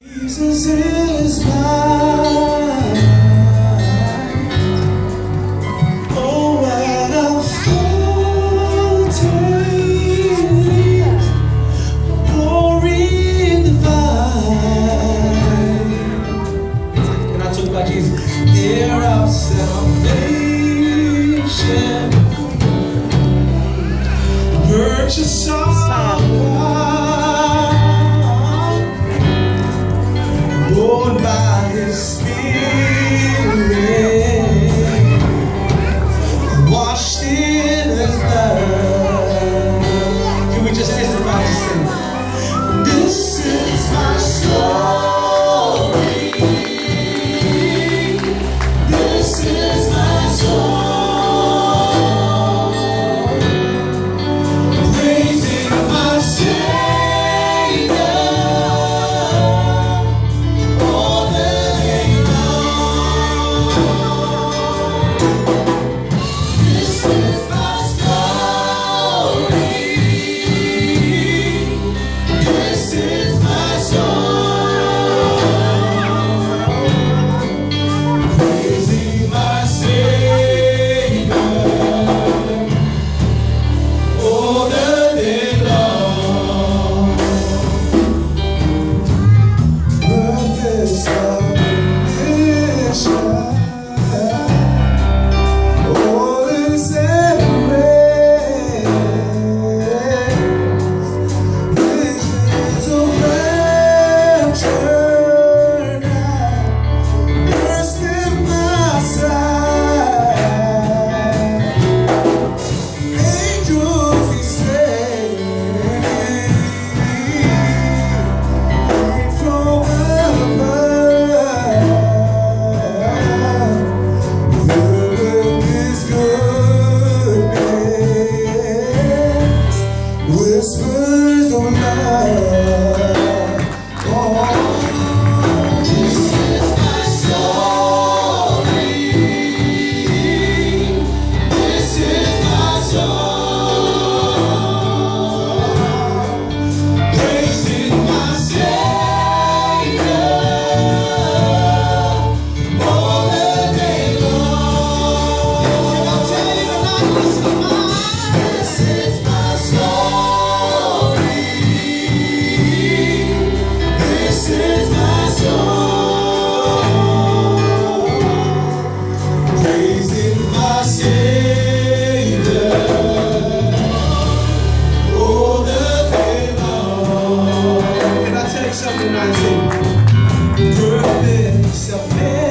Jesus is mine. Oh, what a foretaste of glory divine. Can I talk about Jesus? Heir of salvation, purchase of born by His Spirit, washed in His blood. Can we just testify to sing? This is my story. This is my song, praising my Savior. Whispers of love. Oh, this is my story. This is my song, praising my Savior all the day long. And I'll tell you tonight, this is my story. This is my song, praising my Savior all the day long. Can I tell you something tonight? Perfect salvation.